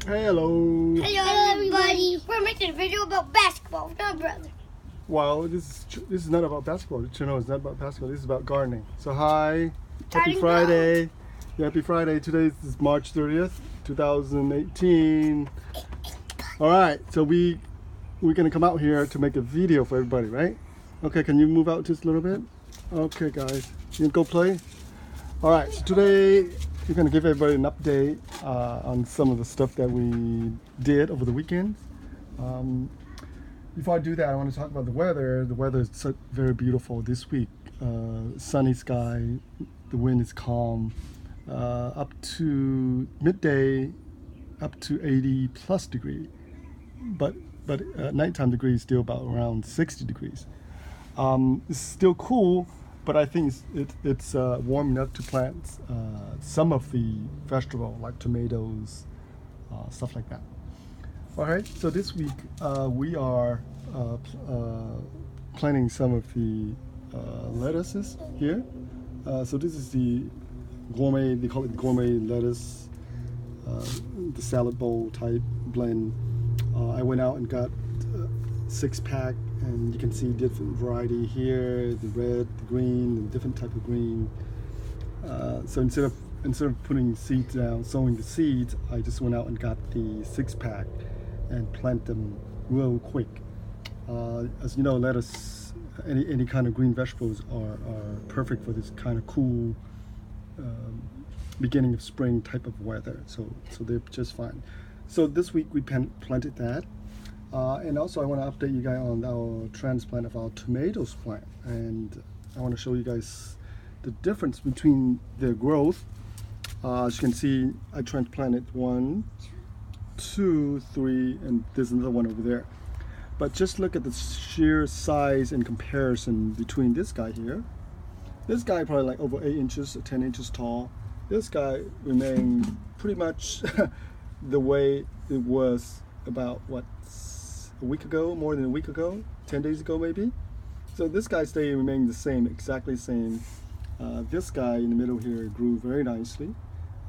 Hello. Hello everybody. We're making a video about basketball with our brother. Well, this is not about basketball. The channel is not about basketball. This is about gardening. So hi, happy Friday. Yeah, happy Friday. Today is March 30th, 2018. All right, so we're gonna come out here to make a video for everybody, right? Okay, can you move out just a little bit? Okay, guys, you can go play. All right, so today we're gonna give everybody an update on some of the stuff that we did over the weekend. Before I do that, I want to talk about the weather. The weather is very beautiful this week. Sunny sky, the wind is calm. Up to midday, up to 80 plus degree. But at nighttime degree is still about around 60 degrees. It's still cool, but I think it's warm enough to plant some of the vegetable like tomatoes, stuff like that. All right, so this week we are planting some of the lettuces here. So this is the gourmet, they call it gourmet lettuce, the salad bowl type blend. I went out and got 6-pack, and you can see different variety here, the red, the green, and different type of green. So instead of putting seeds down, sowing the seeds, I just went out and got the 6-pack and plant them real quick. As you know, lettuce, any kind of green vegetables are perfect for this kind of cool beginning of spring type of weather. So they're just fine. So this week we planted that. And also I want to update you guys on our transplant of our tomatoes plant. And I want to show you guys the difference between their growth. As you can see, I transplanted 1, 2, 3, and there's another one over there. But just look at the sheer size and comparison between this guy here. This guy probably like over 8 inches, 10 inches tall. This guy remained pretty much the way it was about, what, a week ago, more than a week ago, 10 days ago maybe. So this guy remained the same, exactly the same. This guy in the middle here grew very nicely.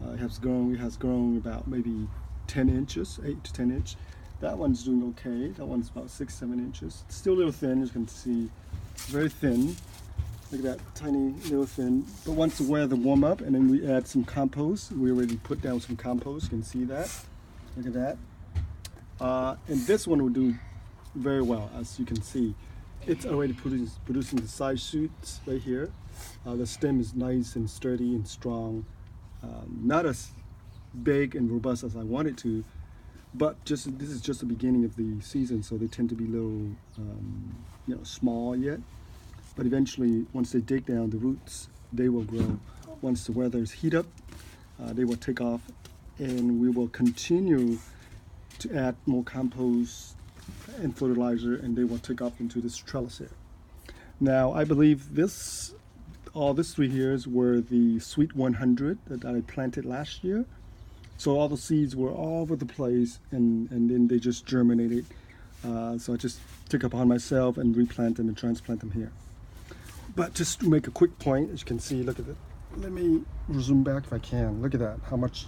It has grown about maybe 10 inches, 8 to 10 inches. That one's doing okay. That one's about 6, 7 inches. It's still a little thin, as you can see, very thin. Look at that, tiny, little thin. But once the weather warm up, and then we add some compost. We already put down some compost. You can see that. Look at that. And this one will do very well, as you can see. It's already producing the side shoots right here. The stem is nice and sturdy and strong. Not as big and robust as I want it to, but this is just the beginning of the season, so they tend to be little, small yet. But eventually, once they dig down the roots, they will grow. Once the weather is heat up, they will take off, and we will continue to add more compost and fertilizer, and they will take off into this trellis here. Now, I believe all these 3 years were the Sweet 100 that I planted last year. So all the seeds were all over the place, and then they just germinated. So I just took upon myself and replant them and transplant them here. But just to make a quick point, as you can see, look at it. Let me zoom back if I can. Look at that. How much?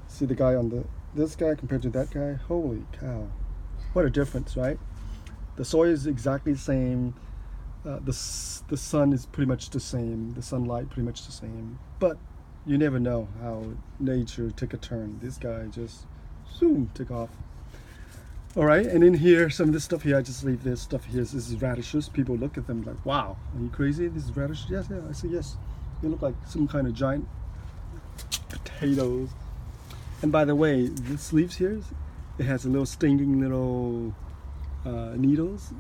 See the guy on this guy compared to that guy? Holy cow! What a difference, right? The soil is exactly the same. The sun is pretty much the same. The sunlight pretty much the same. But you never know how nature took a turn. This guy just zoom took off. All right, and in here, some of this stuff here, I just leave this stuff here. This is radishes. People look at them like, wow, are you crazy? This is radish? Yes, yeah, I say yes. They look like some kind of giant potatoes. And by the way, this leaves here, it has a little stinging little needles.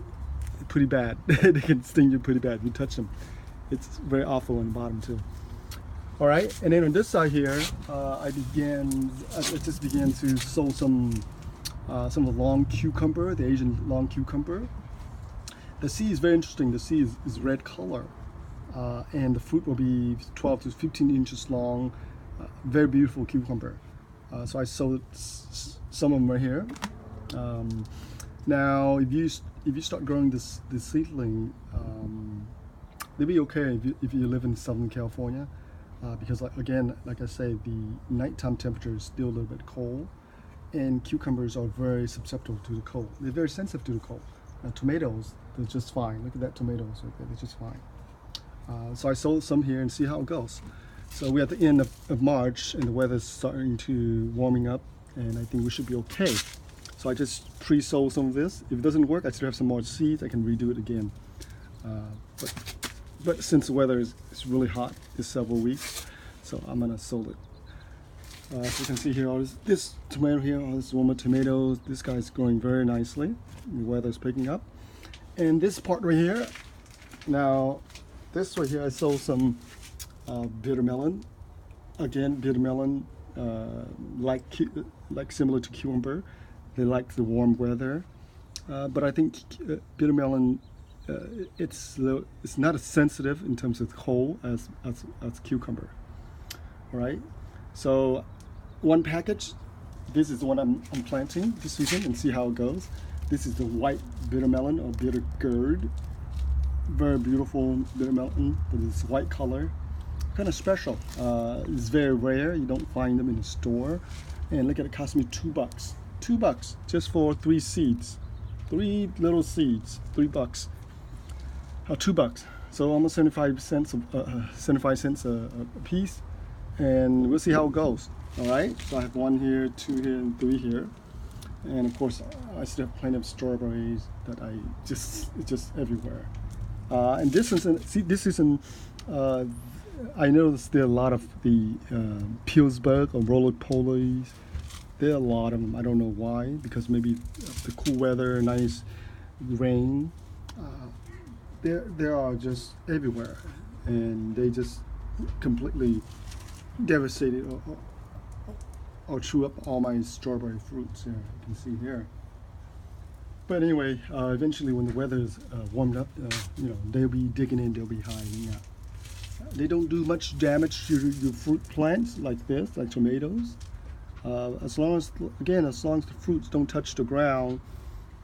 Pretty bad. They can sting you pretty bad if you touch them. It's very awful on the bottom too. All right, and then on this side here, I just began to sow some of the long cucumber, the Asian long cucumber. The seed is very interesting. The seed is red color, and the fruit will be 12 to 15 inches long. Very beautiful cucumber. So I sowed some of them right here. Now, if you start growing this seedling, they'll be okay if you live in Southern California. Because again, like I say, the nighttime temperature is still a little bit cold, and cucumbers are very susceptible to the cold. They're very sensitive to the cold. Tomatoes, they're just fine. Look at that tomatoes right there, they're just fine. So I sold some here and see how it goes. So we're at the end of March and the weather's starting to warming up, and I think we should be okay. So I just pre-sold some of this. If it doesn't work, I still have some more seeds. I can redo it again. But since the weather is really hot this several weeks, so I'm gonna sold it. So you can see here all this tomato here, all this warmer tomatoes. This guy's growing very nicely. The weather's picking up. And this part right here, now this right here, I sold some bitter melon. Again, bitter melon, like similar to cucumber. They like the warm weather, but I think bitter melon, it's not as sensitive in terms of cold as cucumber. All right, so one package. This is the one I'm planting this season and see how it goes. This is the white bitter melon or bitter gourd. Very beautiful bitter melon with this white color. Kind of special. It's very rare. You don't find them in the store. And look at it, cost me $2. $2 just for 3 seeds. 3 little seeds. $3. $2. So almost 75 cents a piece. And we'll see how it goes. All right. So I have 1 here, 2 here, and 3 here. And of course, I still have plenty of strawberries that it's just everywhere. And this isn't. I noticed there are a lot of the Pillsbury or roly-polies. There are a lot of them. I don't know why, because maybe the cool weather, nice rain. They are just everywhere, and they just completely devastated or chew up all my strawberry fruits here. You can see here. But anyway, eventually when the weather is warmed up, they'll be digging in, they'll be hiding out. They don't do much damage to your fruit plants like this, like tomatoes. As long as the fruits don't touch the ground,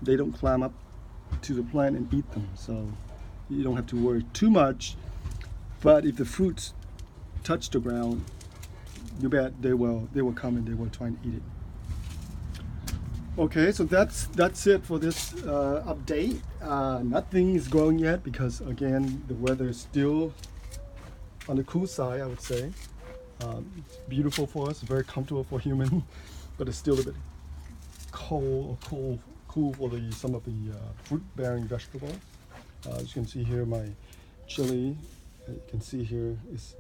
they don't climb up to the plant and eat them. So you don't have to worry too much. But if the fruits touch the ground, you bet they will come and they will try and eat it. Okay, so that's it for this update. Nothing is growing yet because again the weather is still on the cool side, I would say. It's beautiful for us, very comfortable for human, but it's still a bit cool for some of the fruit-bearing vegetables. As you can see here, my chili, you can see here, is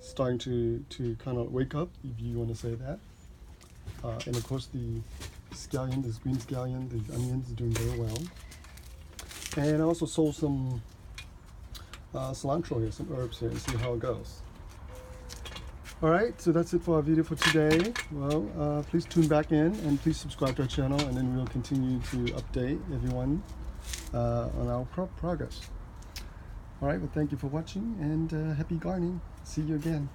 starting to kind of wake up, if you want to say that. And of course the scallion, this green scallion, the onions are doing very well. And I also sold some cilantro here, some herbs here, and see how it goes. Alright, so that's it for our video for today. Well, please tune back in and please subscribe to our channel, and then we'll continue to update everyone on our progress. Alright, well thank you for watching, and happy gardening. See you again.